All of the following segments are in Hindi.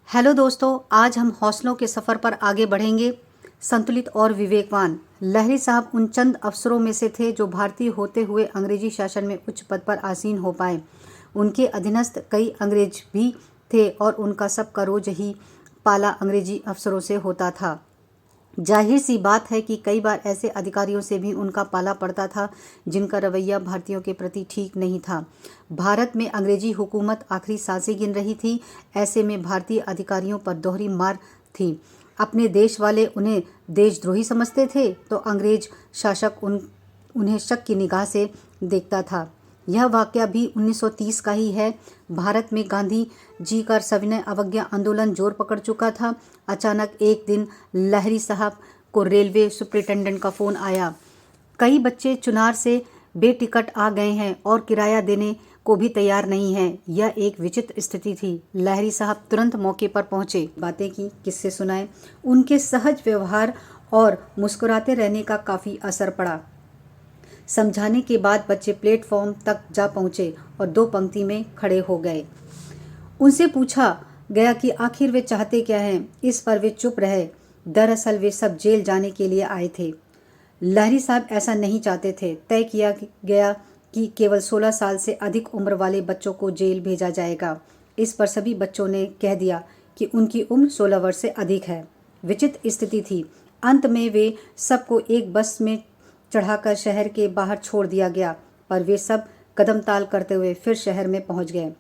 हेलो दोस्तों, आज हम हौसलों के सफ़र पर आगे बढ़ेंगे। संतुलित और विवेकवान लहरी साहब उन चंद अफसरों में से थे जो भारतीय होते हुए अंग्रेजी शासन में उच्च पद पर आसीन हो पाए। उनके अधीनस्थ कई अंग्रेज भी थे और उनका सबका रोज ही पाला अंग्रेजी अफसरों से होता था। जाहिर सी बात है कि कई बार ऐसे अधिकारियों से भी उनका पाला पड़ता था जिनका रवैया भारतीयों के प्रति ठीक नहीं था। भारत में अंग्रेजी हुकूमत आखिरी सांसें गिन रही थी। ऐसे में भारतीय अधिकारियों पर दोहरी मार थी। अपने देश वाले उन्हें देशद्रोही समझते थे तो अंग्रेज शासक उन्हें शक की निगाह से देखता था। यह वाकया भी 1930 का ही है। भारत में गांधी जी का सविनय अवज्ञा आंदोलन जोर पकड़ चुका था। अचानक एक दिन लहरी साहब को रेलवे सुपरिटेंडेंट का फ़ोन आया। कई बच्चे चुनार से बेटिकट आ गए हैं और किराया देने को भी तैयार नहीं है। यह एक विचित्र स्थिति थी। लहरी साहब तुरंत मौके पर पहुंचे। बातें की, किस्से सुनाए। उनके सहज व्यवहार और मुस्कुराते रहने का काफ़ी असर पड़ा। समझाने के बाद बच्चे प्लेटफॉर्म तक जा पहुंचे और दो पंक्ति में खड़े हो गए। उनसे पूछा गया कि आखिर वे चाहते क्या हैं। इस पर वे चुप रहे। दरअसल वे सब जेल जाने के लिए आए थे। लहरी साहब ऐसा नहीं चाहते थे। तय किया गया कि केवल 16 साल से अधिक उम्र वाले बच्चों को जेल भेजा जाएगा। इस पर सभी बच्चों ने कह दिया कि उनकी उम्र 16 वर्ष से अधिक है। विचित्र स्थिति थी। अंत में वे सबको एक बस में चढ़ाकर शहर के बाहर छोड़ दिया गया, पर वे सब कदम ताल करते हुए फिर शहर में पहुंच गए।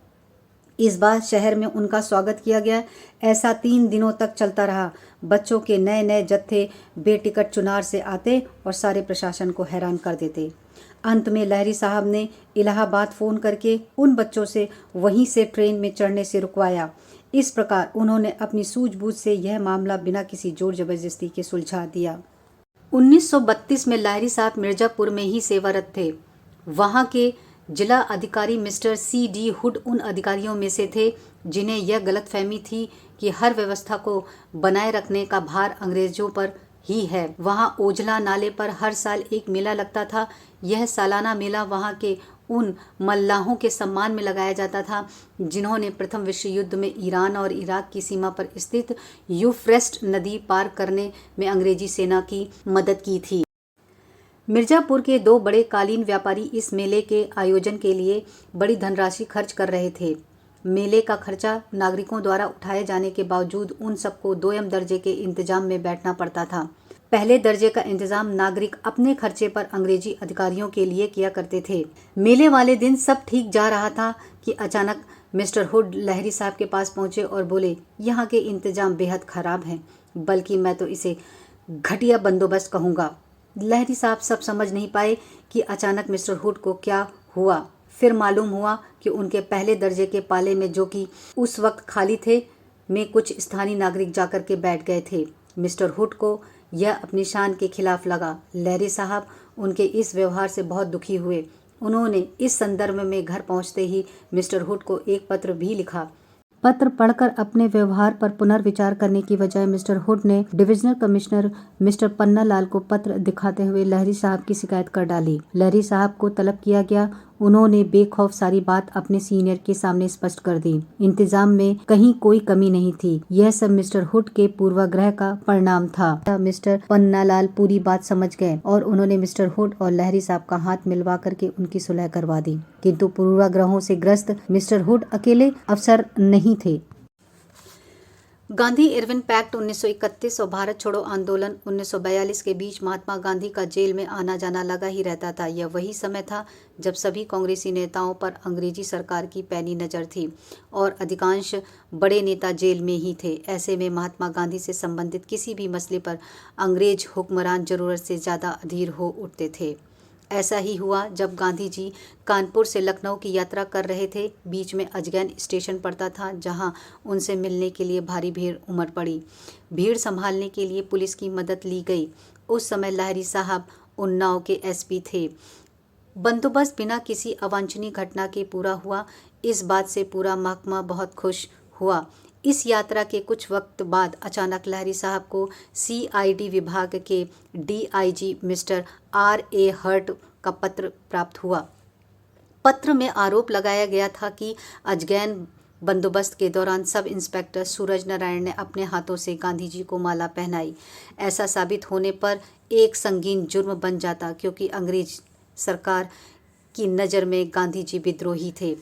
इस बार शहर में उनका स्वागत किया गया। ऐसा 3 दिनों तक चलता रहा। बच्चों के नए नए जत्थे बेटिकट चुनार से आते और सारे प्रशासन को हैरान कर देते। अंत में लहरी साहब ने इलाहाबाद फ़ोन करके उन बच्चों से वहीं से ट्रेन में चढ़ने से रुकवाया। इस प्रकार उन्होंने अपनी सूझबूझ से यह मामला बिना किसी जोर जबरदस्ती के सुलझा दिया। 1932 में लहरी साहब मिर्जापुर में ही सेवारत थे। वहाँ के जिला अधिकारी मिस्टर C.D. हुड उन अधिकारियों में से थे जिन्हें यह गलतफहमी थी कि हर व्यवस्था को बनाए रखने का भार अंग्रेजों पर ही है। वहाँ ओझला नाले पर हर साल एक मेला लगता था। यह सालाना मेला वहाँ के उन मल्लाहों के सम्मान में लगाया जाता था जिन्होंने प्रथम विश्व युद्ध में ईरान और इराक की सीमा पर स्थित यूफ्रेट्स नदी पार करने में अंग्रेजी सेना की मदद की थी। मिर्जापुर के 2 बड़े कालीन व्यापारी इस मेले के आयोजन के लिए बड़ी धनराशि खर्च कर रहे थे। मेले का खर्चा नागरिकों द्वारा उठाए जाने के बावजूद उन सबको 2ym दर्जे के इंतजाम में बैठना पड़ता था। पहले दर्जे का इंतजाम नागरिक अपने खर्चे पर अंग्रेजी अधिकारियों के लिए किया करते थे। मेले वाले दिन सब ठीक जा रहा था कि अचानक मिस्टर हुड लहरी साहब के पास पहुंचे और बोले, यहाँ के इंतजाम बेहद खराब हैं, बल्कि मैं तो इसे घटिया बंदोबस्त कहूँगा। लहरी साहब सब समझ नहीं पाए कि अचानक मिस्टर हुड को क्या हुआ। फिर मालूम हुआ कि उनके पहले दर्जे के पाले में, जो कि उस वक्त खाली थे, में कुछ स्थानीय नागरिक जाकर के बैठ गए थे। मिस्टर हुड को यह अपनी शान के खिलाफ लगा। लहरी साहब उनके इस व्यवहार से बहुत दुखी हुए। उन्होंने इस संदर्भ में घर पहुंचते ही मिस्टर हुड को एक पत्र भी लिखा। पत्र पढ़कर अपने व्यवहार पर पुनर्विचार करने की बजाय मिस्टर हुड ने डिविजनल कमिश्नर मिस्टर पन्नालाल को पत्र दिखाते हुए लहरी साहब की शिकायत कर डाली। लहरी साहब को तलब किया गया। उन्होंने बेखौफ सारी बात अपने सीनियर के सामने स्पष्ट कर दी। इंतजाम में कहीं कोई कमी नहीं थी। यह सब मिस्टर हुड के पूर्वाग्रह का परिणाम था। मिस्टर पन्नालाल पूरी बात समझ गए और उन्होंने मिस्टर हुड और लहरी साहब का हाथ मिलवा करके उनकी सुलह करवा दी। किंतु पूर्वाग्रहों से ग्रस्त मिस्टर हुड अकेले अफसर नहीं थे। गांधी इरविन पैक्ट 1931 और भारत छोड़ो आंदोलन 1942 के बीच महात्मा गांधी का जेल में आना जाना लगा ही रहता था। यह वही समय था जब सभी कांग्रेसी नेताओं पर अंग्रेजी सरकार की पैनी नज़र थी और अधिकांश बड़े नेता जेल में ही थे। ऐसे में महात्मा गांधी से संबंधित किसी भी मसले पर अंग्रेज हुक्मरान ज़रूरत से ज़्यादा अधीर हो उठते थे। ऐसा ही हुआ जब गांधी जी कानपुर से लखनऊ की यात्रा कर रहे थे। बीच में अजगैन स्टेशन पड़ता था जहां उनसे मिलने के लिए भारी भीड़ उमड़ पड़ी। भीड़ संभालने के लिए पुलिस की मदद ली गई। उस समय लहरी साहब उन्नाव के एसपी थे। बंदोबस्त बिना किसी अवांछनीय घटना के पूरा हुआ। इस बात से पूरा महकमा बहुत खुश हुआ। इस यात्रा के कुछ वक्त बाद अचानक लहरी साहब को CID विभाग के DIG मिस्टर RA हर्ट का पत्र प्राप्त हुआ। पत्र में आरोप लगाया गया था कि अजगैन बंदोबस्त के दौरान सब इंस्पेक्टर सूरज नारायण ने अपने हाथों से गांधी जी को माला पहनाई। ऐसा साबित होने पर एक संगीन जुर्म बन जाता, क्योंकि अंग्रेज सरकार की नज़र में गांधी जी विद्रोही थे।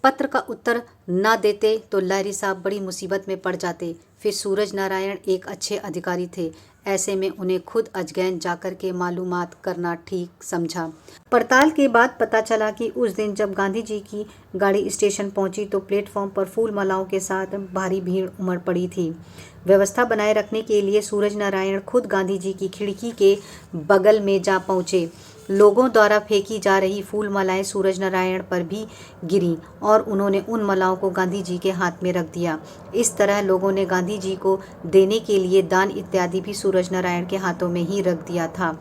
पत्र का उत्तर न देते तो लहरी साहब बड़ी मुसीबत में पड़ जाते। फिर सूरज नारायण एक अच्छे अधिकारी थे, ऐसे में उन्हें खुद अजगैन जाकर के मालूमात करना ठीक समझा। पड़ताल के बाद पता चला कि उस दिन जब गांधी जी की गाड़ी स्टेशन पहुंची तो प्लेटफॉर्म पर फूल मालाओं के साथ भारी भीड़ उमड़ पड़ी थी। व्यवस्था बनाए रखने के लिए सूरज नारायण खुद गांधी जी की खिड़की के बगल में जा पहुंचे। लोगों द्वारा फेंकी जा रही फूल मालाएं सूरज नारायण पर भी गिरी और उन्होंने उन मालाओं को गांधी जी के हाथ में रख दिया। इस तरह लोगों ने गांधी जी को देने के लिए दान इत्यादि भी सूरज नारायण के हाथों में ही रख दिया था।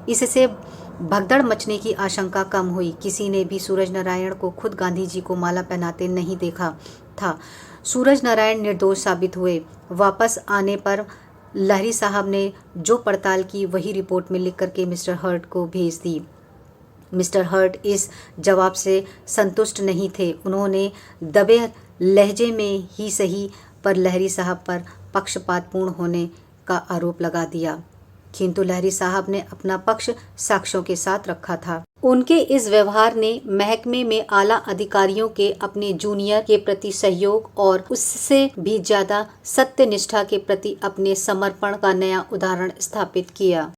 इससे भगदड़ मचने की आशंका कम हुई। किसी ने भी सूरज नारायण को खुद गांधी जी को माला पहनाते नहीं देखा था। सूरज नारायण निर्दोष साबित हुए। वापस आने पर लहरी साहब ने जो पड़ताल की वही रिपोर्ट में लिख करके मिस्टर हर्ट को भेज दी। मिस्टर हर्ट इस जवाब से संतुष्ट नहीं थे। उन्होंने दबे लहजे में ही सही पर लहरी साहब पर पक्षपातपूर्ण होने का आरोप लगा दिया, किंतु लहरी साहब ने अपना पक्ष साक्ष्यों के साथ रखा था। उनके इस व्यवहार ने महकमे में आला अधिकारियों के अपने जूनियर के प्रति सहयोग और उससे भी ज्यादा सत्यनिष्ठा के प्रति अपने समर्पण का नया उदाहरण स्थापित किया।